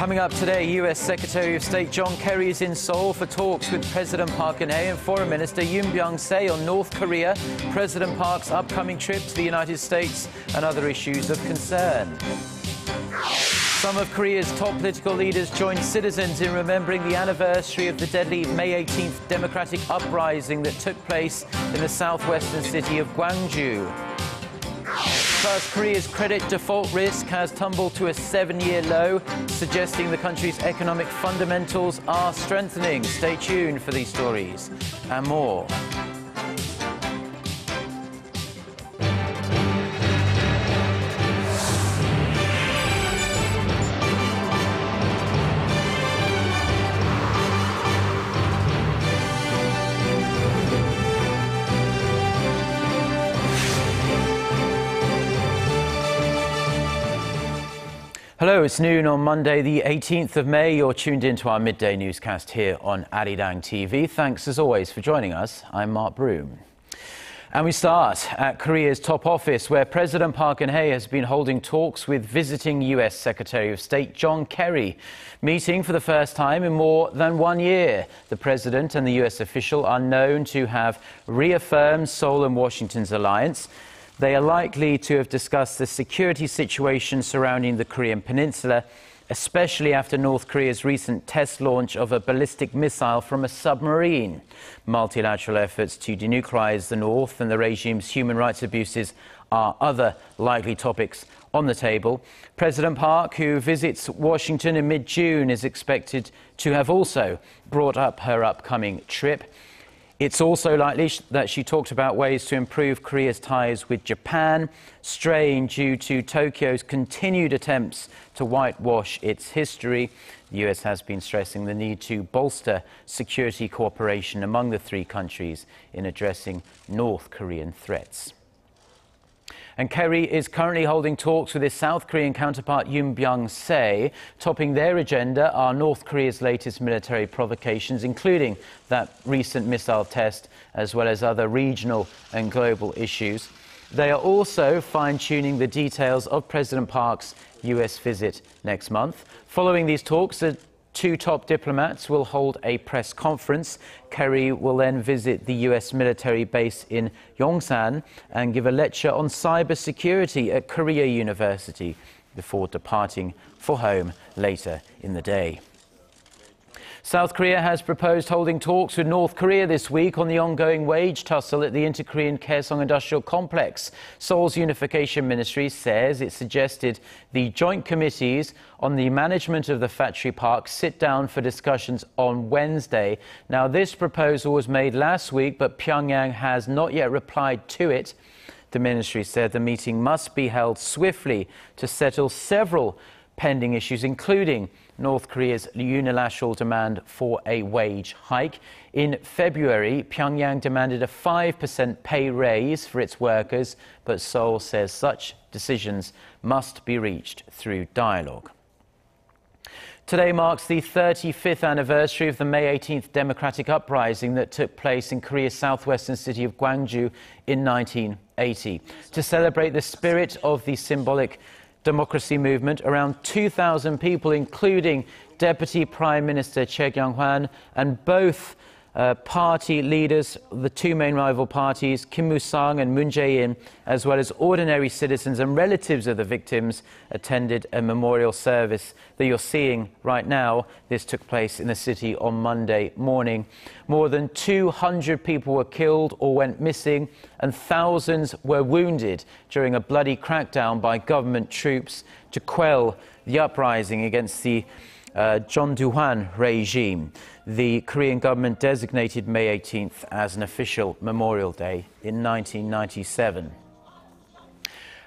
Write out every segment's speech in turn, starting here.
Coming up today, U.S. Secretary of State John Kerry is in Seoul for talks with President Park Geun-hye and Foreign Minister Yun Byungse on North Korea, President Park's upcoming trip to the United States and other issues of concern. Some of Korea's top political leaders joined citizens in remembering the anniversary of the deadly May 18th Democratic Uprising that took place in the southwestern city of Gwangju. South Korea's credit default risk has tumbled to a 7-year low, suggesting the country's economic fundamentals are strengthening. Stay tuned for these stories and more. Hello, it's noon on Monday, the 18th of May. You're tuned into our midday newscast here on Arirang TV. Thanks, as always, for joining us. I'm Mark Broome. And we start at Korea's top office, where President Park Geun-hye has been holding talks with visiting U.S. Secretary of State John Kerry, meeting for the first time in more than 1 year. The president and the U.S. official are known to have reaffirmed Seoul and Washington's alliance. They are likely to have discussed the security situation surrounding the Korean peninsula, especially after North Korea's recent test launch of a ballistic missile from a submarine. Multilateral efforts to denuclearize the North and the regime's human rights abuses are other likely topics on the table. President Park, who visits Washington in mid-June, is expected to have also brought up her upcoming trip. It's also likely that she talked about ways to improve Korea's ties with Japan, strained due to Tokyo's continued attempts to whitewash its history. The US has been stressing the need to bolster security cooperation among the three countries in addressing North Korean threats. And Kerry is currently holding talks with his South Korean counterpart Yun Byungse. Topping their agenda are North Korea's latest military provocations, including that recent missile test, as well as other regional and global issues. They are also fine-tuning the details of President Park's US visit next month. Following these talks, the two top diplomats will hold a press conference. Kerry will then visit the US military base in Yongsan and give a lecture on cybersecurity at Korea University before departing for home later in the day. South Korea has proposed holding talks with North Korea this week on the ongoing wage tussle at the inter-Korean Kaesong industrial complex. Seoul's Unification Ministry says it suggested the joint committees on the management of the factory park sit down for discussions on Wednesday. Now, this proposal was made last week, but Pyongyang has not yet replied to it. The ministry said the meeting must be held swiftly to settle several pending issues, including North Korea's unilateral demand for a wage hike. In February, Pyongyang demanded a 5% pay raise for its workers, but Seoul says such decisions must be reached through dialogue. Today marks the 35th anniversary of the May 18th Democratic Uprising that took place in Korea's southwestern city of Gwangju in 1980. To celebrate the spirit of the symbolic democracy movement, around 2,000 people, including Deputy Prime Minister Choi Kyung-hwan and both party leaders, the two main rival parties, Kim Moo-sung and Moon Jae-in, as well as ordinary citizens and relatives of the victims, attended a memorial service that you're seeing right now. This took place in the city on Monday morning. More than 200 people were killed or went missing, and thousands were wounded during a bloody crackdown by government troops to quell the uprising against the Geun-hye regime. The Korean government designated May 18th as an official Memorial Day in 1997.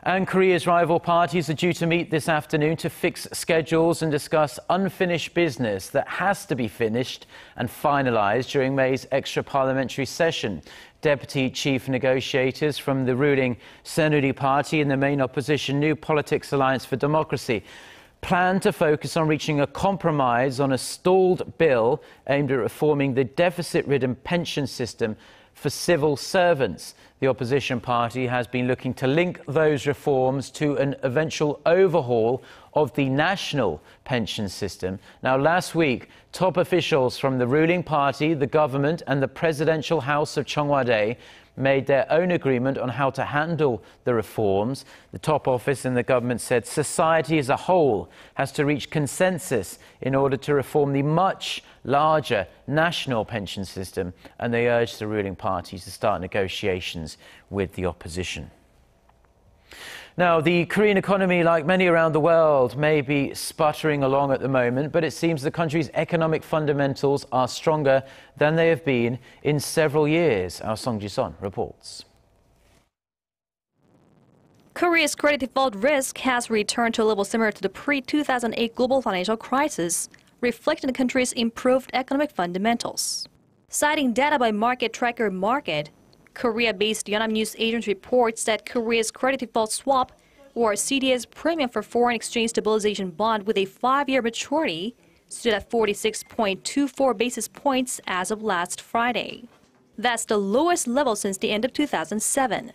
And Korea's rival parties are due to meet this afternoon to fix schedules and discuss unfinished business that has to be finished and finalized during May's extra-parliamentary session. Deputy chief negotiators from the ruling Saenuri Party and the main opposition New Politics Alliance for Democracy plan to focus on reaching a compromise on a stalled bill aimed at reforming the deficit-ridden pension system for civil servants. The opposition party has been looking to link those reforms to an eventual overhaul of the national pension system. Now, last week, top officials from the ruling party, the government and the presidential house of Cheongwade made their own agreement on how to handle the reforms. The top office in the government said society as a whole has to reach consensus in order to reform the much larger national pension system, and they urged the ruling party to start negotiations with the opposition. Now, the Korean economy, like many around the world, may be sputtering along at the moment, but it seems the country's economic fundamentals are stronger than they have been in several years. Our Song Ji-son reports. Korea's credit default risk has returned to a level similar to the pre-2008 global financial crisis, reflecting the country's improved economic fundamentals. Citing data by market tracker Market, Korea-based Yonhap News Agency reports that Korea's credit default swap, or CDS premium for foreign exchange stabilization bond with a 5-year maturity, stood at 46.24 basis points as of last Friday. That's the lowest level since the end of 2007.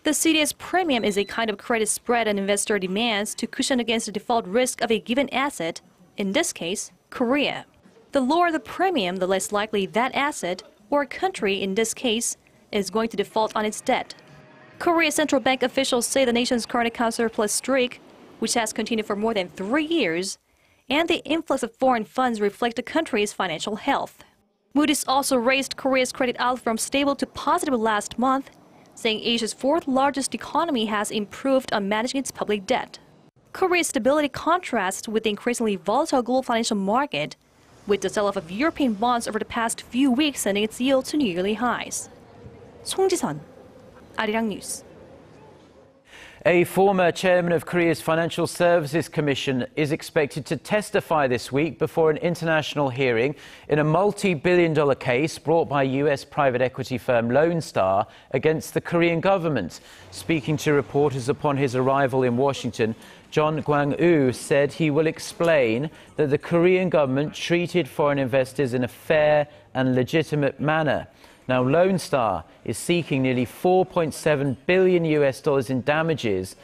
The CDS premium is a kind of credit spread an investor demands to cushion against the default risk of a given asset, in this case, Korea. The lower the premium, the less likely that asset, or country in this case, is going to default on its debt. Korea's central bank officials say the nation's current account surplus streak, which has continued for more than 3 years, and the influx of foreign funds reflect the country's financial health. Moody's also raised Korea's credit outlook from stable to positive last month, saying Asia's fourth largest economy has improved on managing its public debt. Korea's stability contrasts with the increasingly volatile global financial market, with the sell-off of European bonds over the past few weeks sending its yield to new yearly highs. Song Ji-son, Arirang News. A former chairman of Korea's Financial Services Commission is expected to testify this week before an international hearing in a multi-billion-dollar case brought by U.S. private equity firm Lone Star against the Korean government. Speaking to reporters upon his arrival in Washington, Gwangju said he will explain that the Korean government treated foreign investors in a fair and legitimate manner. Now, Lone Star is seeking nearly $4.7 billion in damages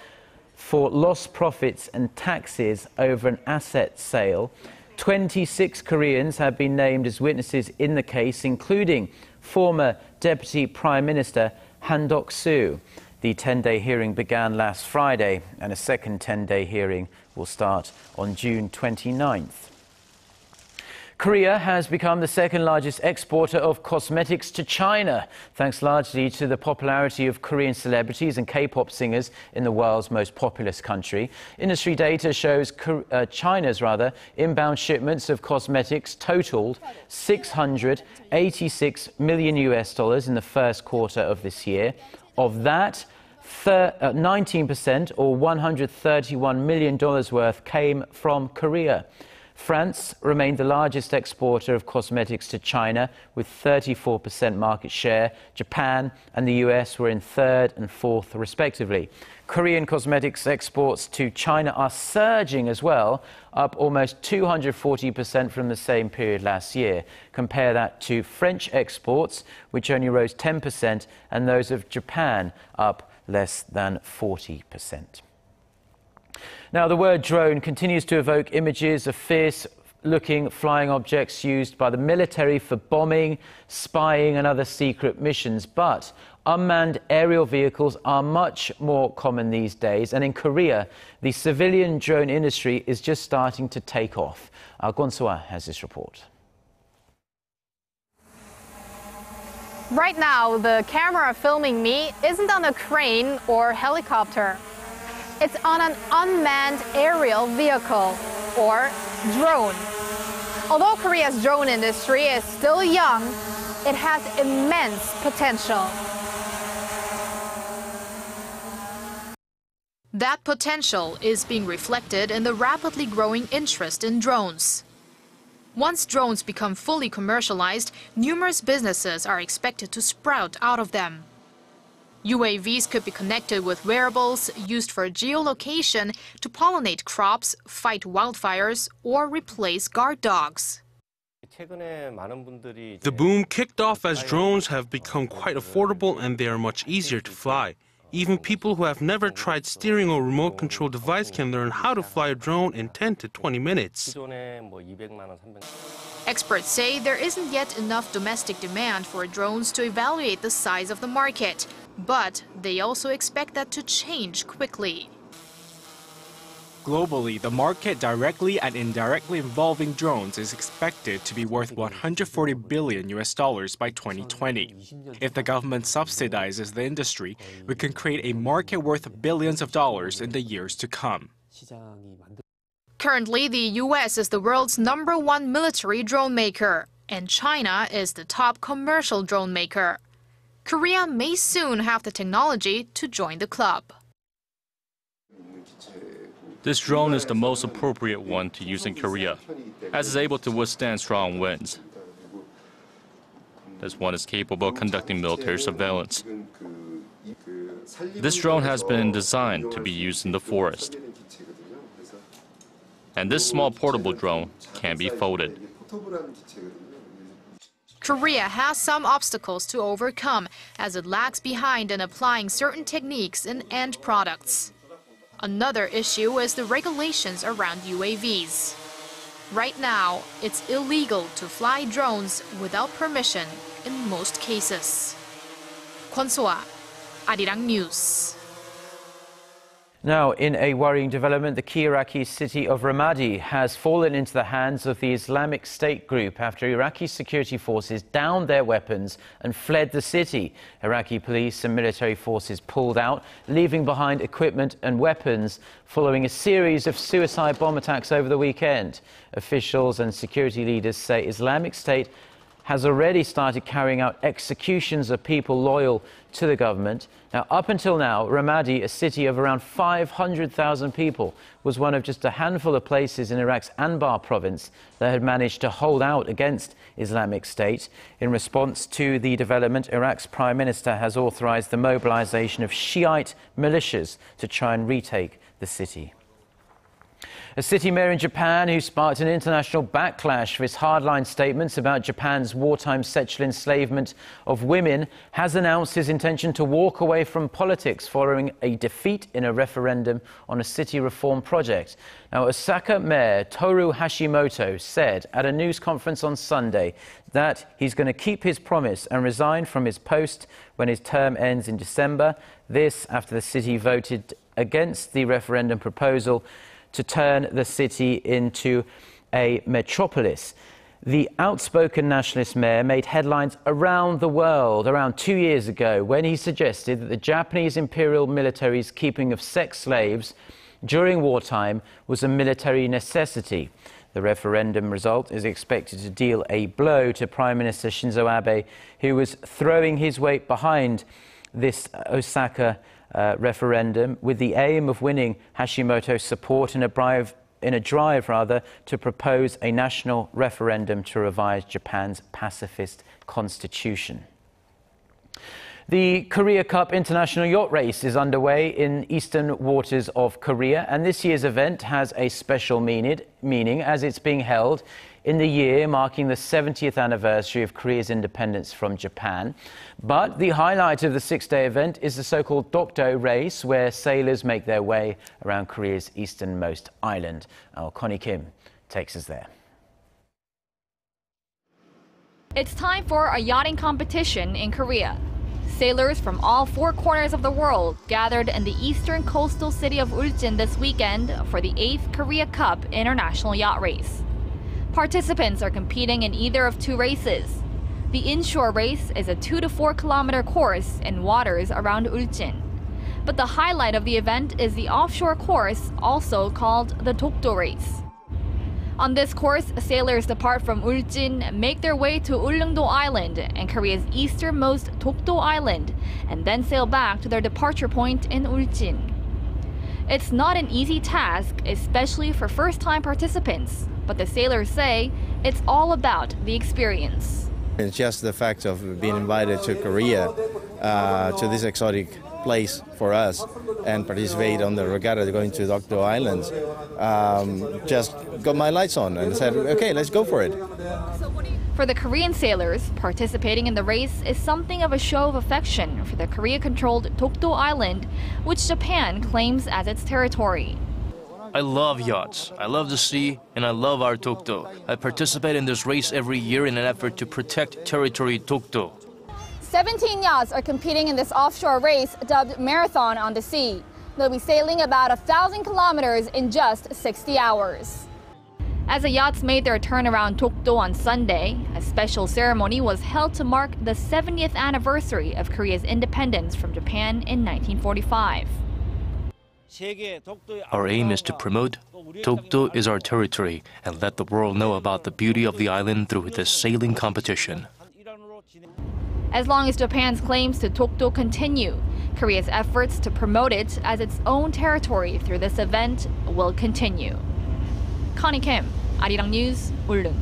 for lost profits and taxes over an asset sale. 26 Koreans have been named as witnesses in the case, including former Deputy Prime Minister Han Dok-soo. The 10-day hearing began last Friday, and a second 10-day hearing will start on June 29th. Korea has become the second largest exporter of cosmetics to China, thanks largely to the popularity of Korean celebrities and K-pop singers in the world's most populous country. Industry data shows China's inbound shipments of cosmetics totaled $686 million in the first quarter of this year. Of that, 19% or $131 million worth came from Korea. France remained the largest exporter of cosmetics to China with 34% market share. Japan and the US were in third and fourth, respectively. Korean cosmetics exports to China are surging as well, up almost 240% from the same period last year. Compare that to French exports, which only rose 10%, and those of Japan up less than 40%. Now, the word drone continues to evoke images of fierce-looking flying objects used by the military for bombing, spying and other secret missions. But unmanned aerial vehicles are much more common these days, and in Korea, the civilian drone industry is just starting to take off. Our Gwangju has this report. Right now, the camera filming me isn't on a crane or helicopter. It's on an unmanned aerial vehicle, or drone. Although Korea's drone industry is still young, it has immense potential. That potential is being reflected in the rapidly growing interest in drones. Once drones become fully commercialized, numerous businesses are expected to sprout out of them. UAVs could be connected with wearables used for geolocation to pollinate crops, fight wildfires, or replace guard dogs. The boom kicked off as drones have become quite affordable and they are much easier to fly. Even people who have never tried steering or remote control device can learn how to fly a drone in 10 to 20 minutes. Experts say there isn't yet enough domestic demand for drones to evaluate the size of the market, but they also expect that to change quickly. Globally, the market directly and indirectly involving drones is expected to be worth $140 billion by 2020. If the government subsidizes the industry, we can create a market worth billions of dollars in the years to come. Currently, the U.S. is the world's #1 military drone maker, and China is the top commercial drone maker. Korea may soon have the technology to join the club. This drone is the most appropriate one to use in Korea, as it's able to withstand strong winds. This one is capable of conducting military surveillance. This drone has been designed to be used in the forest. And this small portable drone can be folded. Korea has some obstacles to overcome as it lags behind in applying certain techniques in end products. Another issue is the regulations around UAVs. Right now, it's illegal to fly drones without permission in most cases. Kwon So-ah, Arirang News. Now, in a worrying development, the key Iraqi city of Ramadi has fallen into the hands of the Islamic State group after Iraqi security forces downed their weapons and fled the city. Iraqi police and military forces pulled out, leaving behind equipment and weapons following a series of suicide bomb attacks over the weekend. Officials and security leaders say Islamic State has already started carrying out executions of people loyal to the government. Now, up until now, Ramadi, a city of around 500,000 people, was one of just a handful of places in Iraq's Anbar province that had managed to hold out against Islamic State. In response to the development, Iraq's Prime Minister has authorized the mobilization of Shiite militias to try and retake the city. A city mayor in Japan who sparked an international backlash for his hardline statements about Japan's wartime sexual enslavement of women has announced his intention to walk away from politics following a defeat in a referendum on a city reform project. Now, Osaka Mayor Toru Hashimoto said at a news conference on Sunday that he's going to keep his promise and resign from his post when his term ends in December. This after the city voted against the referendum proposal to turn the city into a metropolis. The outspoken nationalist mayor made headlines around the world around 2 years ago when he suggested that the Japanese imperial military's keeping of sex slaves during wartime was a military necessity. The referendum result is expected to deal a blow to Prime Minister Shinzo Abe, who was throwing his weight behind this Osaka referendum with the aim of winning Hashimoto's support in a drive to propose a national referendum to revise Japan's pacifist constitution. The Korea Cup International Yacht Race is underway in eastern waters of Korea, and this year's event has a special meaning as it's being held in the year marking the 70th anniversary of Korea's independence from Japan. But the highlight of the six-day event is the so-called Dokdo race, where sailors make their way around Korea's easternmost island. Our Connie Kim takes us there. It's time for a yachting competition in Korea. Sailors from all four corners of the world gathered in the eastern coastal city of Ulsan this weekend for the 8th Korea Cup International Yacht Race. Participants are competing in either of two races. The inshore race is a 2 to 4 kilometer course in waters around Ulsan. But the highlight of the event is the offshore course, also called the Dokdo race. On this course, sailors depart from Ulsan, make their way to Ullungdo Island and Korea's easternmost Dokdo Island, and then sail back to their departure point in Ulsan. It's not an easy task, especially for first-time participants, but the sailors say it's all about the experience. It's just the fact of being invited to Korea, to this exotic place for us and participate on the regatta going to Dokdo Islands. Just got my lights on and said, okay, let's go for it. For the Korean sailors, participating in the race is something of a show of affection for the Korea-controlled Dokdo Island, which Japan claims as its territory. I love yachts, I love the sea, and I love our Dokdo. I participate in this race every year in an effort to protect territory Dokdo. 17 yachts are competing in this offshore race dubbed Marathon on the Sea. They'll be sailing about 1,000 kilometers in just 60 hours. As the yachts made their turn around Dokdo on Sunday, a special ceremony was held to mark the 70th anniversary of Korea's independence from Japan in 1945. Our aim is to promote Dokdo is our territory and let the world know about the beauty of the island through this sailing competition. As long as Japan's claims to Dokdo continue, Korea's efforts to promote it as its own territory through this event will continue. Connie Kim, Arirang News, Ulleung.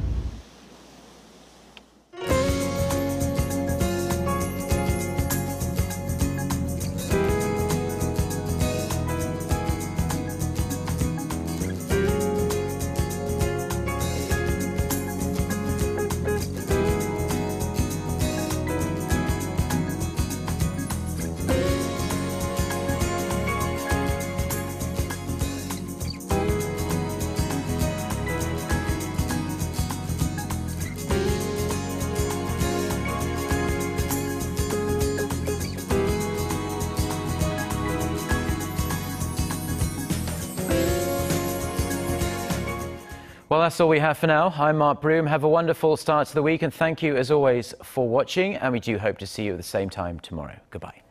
Well, that's all we have for now. I'm Mark Broome. Have a wonderful start to the week, and thank you, as always, for watching. And we do hope to see you at the same time tomorrow. Goodbye.